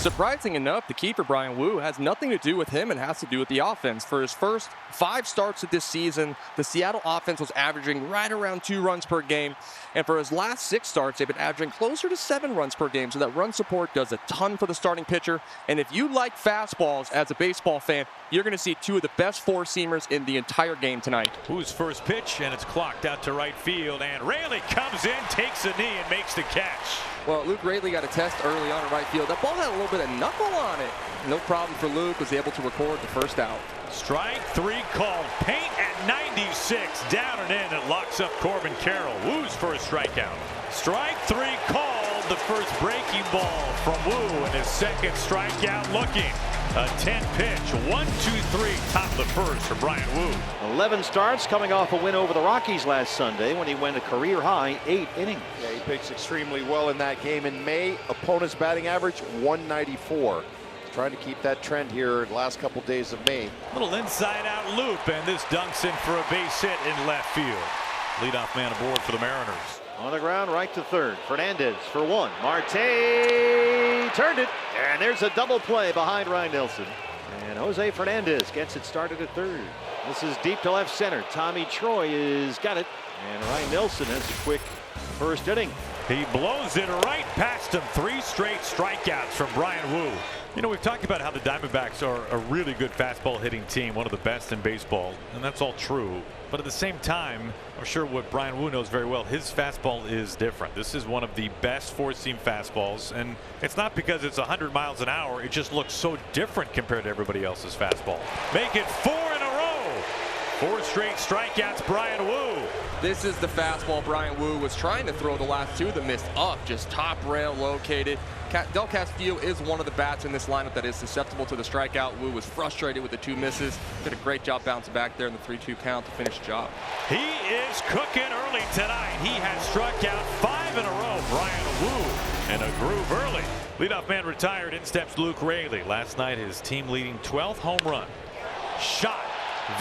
Surprising enough, the key for Bryan Woo has nothing to do with him and has to do with the offense. For his first 5 starts of this season, the Seattle offense was averaging right around 2 runs per game. And for his last 6 starts, they've been averaging closer to 7 runs per game. So that run support does a ton for the starting pitcher. And if you like fastballs as a baseball fan, you're going to see 2 of the best 4-seamers in the entire game tonight. Woo's first pitch, and it's clocked out to right field. And Raley comes in, takes a knee, and makes the catch. Well, Luke Raley got a test early on in right field. That ball had a little bit of knuckle on it. No problem for Luke, was able to record the first out. Strike 3 called. Paint at 96. Down and in. It locks up Corbin Carroll. Woo's first strikeout. Strike 3 called. The first breaking ball from Woo, and his second strikeout looking. A 10 pitch. 1-2-3. Top of the first for Bryan Woo. 11 starts, coming off a win over the Rockies last Sunday when he went a career high 8 innings. Yeah, he pitched extremely well in that game in May. Opponent's batting average 194. Trying to keep that trend here the last couple days of May. Little inside out loop, and this dunks in for a base hit in left field. Leadoff man aboard for the Mariners. On the ground, right to third. Fernandez for 1. Marte turned it, and there's a double play behind Ryan Nelson. And Jose Fernandez gets it started at third. This is deep to left center. Tommy Troy has got it, and Ryan Nelson has a quick first inning. He blows it right past him. 3 straight strikeouts from Bryan Woo. You know, we've talked about how the Diamondbacks are a really good fastball hitting team, one of the best in baseball, and that's all true. But at the same time, I'm sure what Bryan Woo knows very well, his fastball is different. This is one of the best 4-seam fastballs, and it's not because it's 100 miles an hour. It just looks so different compared to everybody else's fastball. Make it 4 in a row. 4 straight strikeouts, Bryan Woo. This is the fastball Bryan Woo was trying to throw the last 2 that missed up, just top rail located. Del Castillo is one of the bats in this lineup that is susceptible to the strikeout. Woo was frustrated with the 2 misses. Did a great job bouncing back there in the 3-2 count to finish the job. He is cooking early tonight. He has struck out 5 in a row. Bryan Woo in a groove early. Leadoff man retired. In steps Luke Raley. Last night his team leading 12th home run. Shot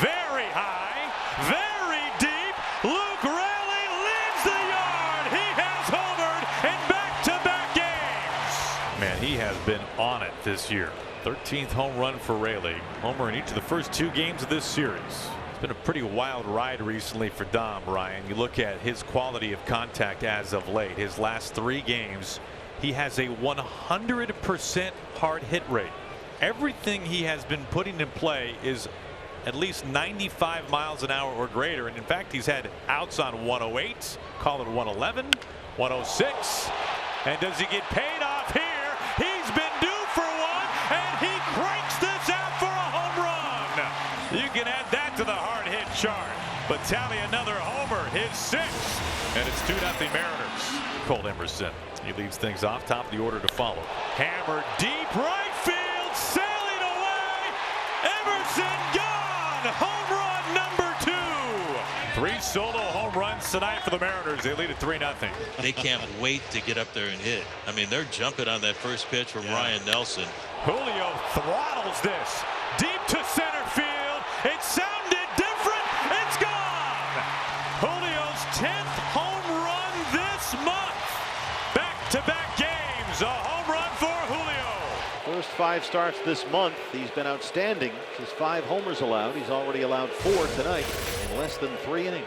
very high, very deep. Luke Raley leads the yard. He has homered in back-to-back games. Man, he has been on it this year. 13th home run for Raley. Homer in each of the first 2 games of this series. It's been a pretty wild ride recently for Dom, Ryan. You look at his quality of contact as of late. His last 3 games, he has a 100% hard hit rate. Everything he has been putting in play is at least 95 miles an hour or greater, and in fact he's had outs on 108, call it 111, 106, and does he get paid off here? He's been due for one, and he cranks this out for a home run. You can add that to the hard hit chart, but tally another homer, his 6th, and it's 2-0 Mariners. Colt Emerson, he leads things off, top of the order to follow. Hammered deep right field, sailing away, Emerson gone. Home run number 2. 3 solo home runs tonight for the Mariners. They lead at 3-0. They can't wait to get up there and hit. I mean, they're jumping on that first pitch from Ryan Nelson. Julio throttles this deep to center field. It sounded different. It's gone. Julio's 10th home run this month. Back-to-back games. A home run for Julio. First 5 starts this month, he's been outstanding. His 5 homers allowed. He's already allowed 4 tonight in less than 3 innings.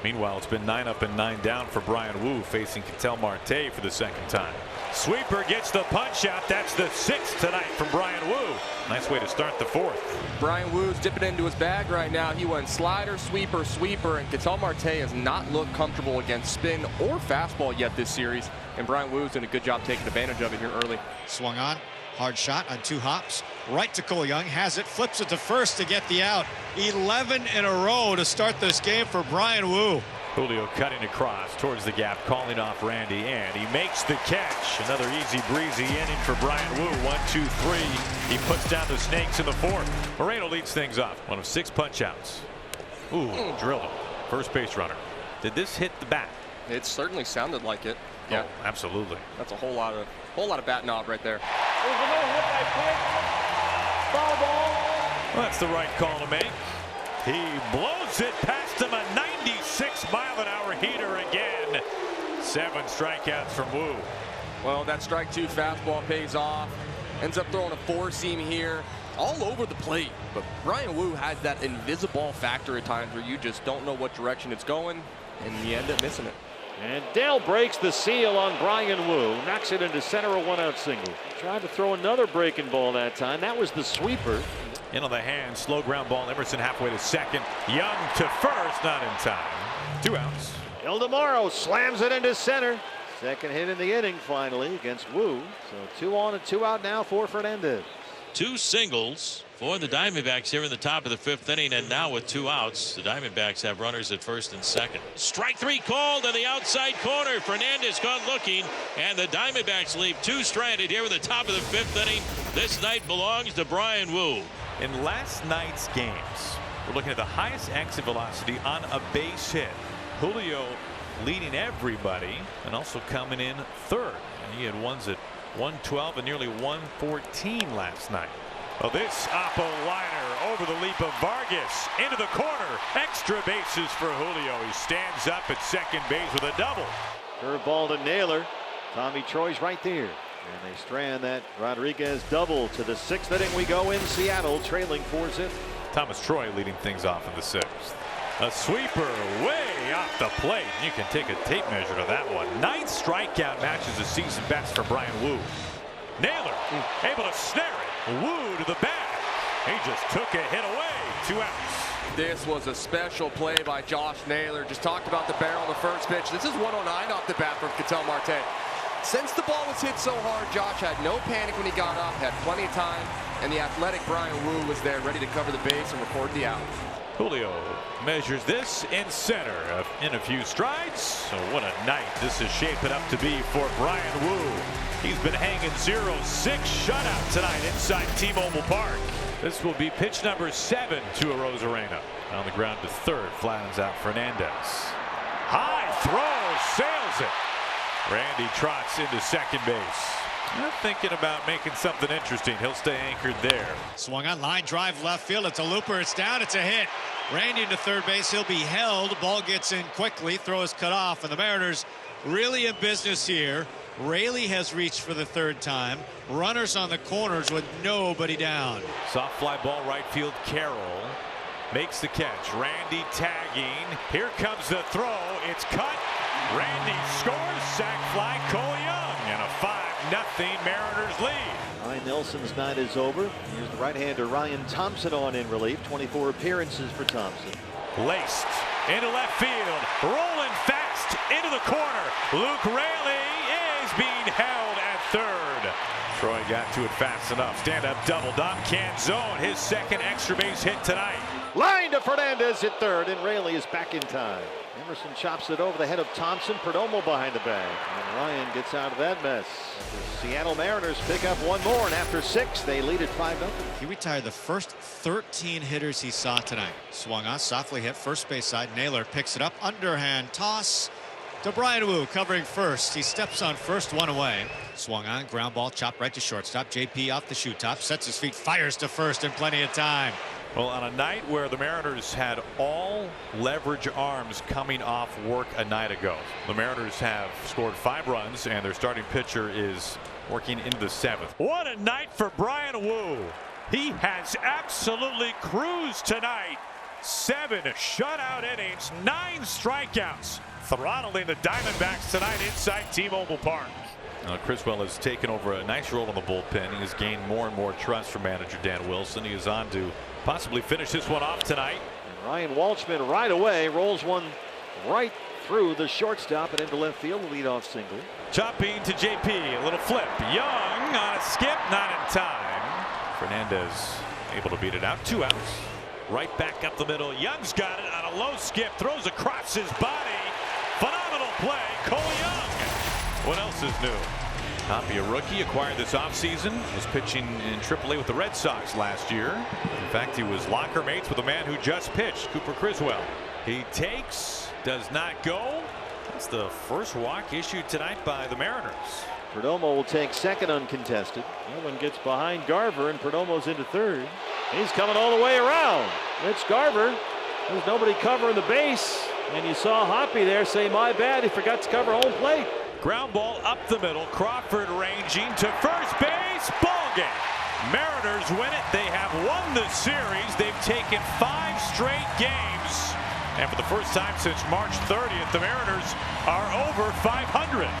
Meanwhile, it's been 9 up and 9 down for Bryan Woo, facing Ketel Marte for the 2nd time. Sweeper gets the punch out. That's the 6th tonight from Bryan Woo. Nice way to start the 4th. Bryan Woo's dipping into his bag right now. He went slider, sweeper, sweeper, and Ketel Marte has not looked comfortable against spin or fastball yet this series. And Bryan Woo's doing a good job taking advantage of it here early. Swung on. Hard shot on 2 hops. Right to Cole Young. Has it. Flips it to first to get the out. 11 in a row to start this game for Bryan Woo. Julio cutting across towards the gap, calling off Randy, and he makes the catch. Another easy breezy inning for Bryan Woo. 1-2-3. He puts down the Snakes in the 4th. Moreno leads things off. One of 6 punch outs. Ooh, drilled him. First base runner. Did this hit the bat? It certainly sounded like it. Yeah, oh, absolutely. That's a whole lot of bat knob right there. Well, that's the right call to make. He blows it past him, a 96-mile-an-hour heater again. 7 strikeouts from Woo. Well, that strike 2 fastball pays off. Ends up throwing a four-seam here, all over the plate. But Bryan Woo has that invisible factor at times where you just don't know what direction it's going, and you end up missing it. And Dale breaks the seal on Bryan Woo, knocks it into center, a one-out single. Tried to throw another breaking ball that time. That was the sweeper. In on the hand, slow ground ball. Emerson halfway to second. Young to first, not in time. 2 outs. Ildemaro slams it into center. Second hit in the inning finally against Woo. So 2 on and 2 out now for Fernandez. 2 singles for the Diamondbacks here in the top of the 5th inning, and now with 2 outs, the Diamondbacks have runners at first and second. Strike 3 called on the outside corner. Fernandez gone looking, and the Diamondbacks leave 2 stranded here in the top of the 5th inning. This night belongs to Bryan Woo. In last night's games, we're looking at the highest exit velocity on a base hit. Julio leading everybody and also coming in third. And he had ones at 112 and nearly 114 last night. Well, this Oppo liner over the leap of Vargas into the corner. Extra bases for Julio. He stands up at second base with a double. Curveball to Naylor. Tommy Troy's right there. And they strand that Rodríguez double. To the 6th inning we go in Seattle, trailing 4-0. Thomas Troy leading things off in the 6th. A sweeper way off the plate. You can take a tape measure to that one. 9th strikeout matches the season best for Bryan Woo. Naylor able to snare it. Woo to the bag. He just took a hit away. 2 outs. This was a special play by Josh Naylor. Just talked about the barrel on the first pitch. This is 109 off the bat from Ketel Marte. Since the ball was hit so hard, Josh had no panic when he got up, had plenty of time, and the athletic Bryan Woo was there ready to cover the base and record the out. Julio measures this in center in a few strides. So what a night this is shaping up to be for Bryan Woo. He's been hanging 0-6 shutout tonight inside T-Mobile Park. This will be pitch number 7 to Arozarena. On the ground to third, flattens out Fernandez. High throw, sails it. Randy trots into second base. Not thinking about making something interesting. He'll stay anchored there. Swung on, line drive left field. It's a looper. It's down. It's a hit. Randy into third base. He'll be held. Ball gets in quickly. Throw is cut off. And the Mariners really in business here. Raley has reached for the 3rd time. Runners on the corners with nobody down. Soft fly ball right field. Carroll makes the catch. Randy tagging. Here comes the throw. It's cut. Randy scores. Sac fly. Cole Young. And a 5-0 Mariners lead. Ryan Nelson's night is over. Here's the right-hander Ryan Thompson on in relief. 24 appearances for Thompson. Laced into left field. Rolling fast into the corner. Luke Raley is being held at third. Troy got to it fast enough. Stand-up double. Dom Canzone, his 2nd extra base hit tonight. Line to Fernandez at third, and Raley is back in time. Emerson chops it over the head of Thompson. Perdomo behind the bag. And Ryan gets out of that mess. The Seattle Mariners pick up 1 more, and after 6, they lead at 5-0. He retired the first 13 hitters he saw tonight. Swung on, softly hit first base side. Naylor picks it up. Underhand toss to Bryan Woo, covering first. He steps on first, 1 away. Swung on, ground ball, chopped right to shortstop. JP off the shoe top, sets his feet, fires to first in plenty of time. Well, on a night where the Mariners had all leverage arms coming off work a night ago, the Mariners have scored 5 runs, and their starting pitcher is working into the 7th. What a night for Bryan Woo. He has absolutely cruised tonight. 7 shutout innings, 9 strikeouts, throttling the Diamondbacks tonight inside T-Mobile Park. Criswell has taken over a nice role in the bullpen. He has gained more and more trust from manager Dan Wilson. He is on to possibly finish this one off tonight. And Ryan Walshman right away rolls one right through the shortstop and into left field. The leadoff single. Chopping to JP. A little flip. Young on a skip. Not in time. Fernandez able to beat it out. 2 outs. Right back up the middle. Young's got it on a low skip. Throws across his body. Phenomenal play. Cole Young. What else is new? Not be a rookie, acquired this offseason, was pitching in AAA with the Red Sox last year. In fact, he was locker mates with a man who just pitched, Cooper Criswell. He takes, does not go. That's the first walk issued tonight by the Mariners. Perdomo will take second uncontested. That one gets behind Garver, and Perdomo's into third. He's coming all the way around. It's Garver. There's nobody covering the base, and you saw Hoppy there say, my bad, he forgot to cover home plate. Ground ball up the middle. Crawford ranging to first base. Ball game. Mariners win it. They have won the series. They've taken 5 straight games. And for the first time since March 30th, the Mariners are over 500.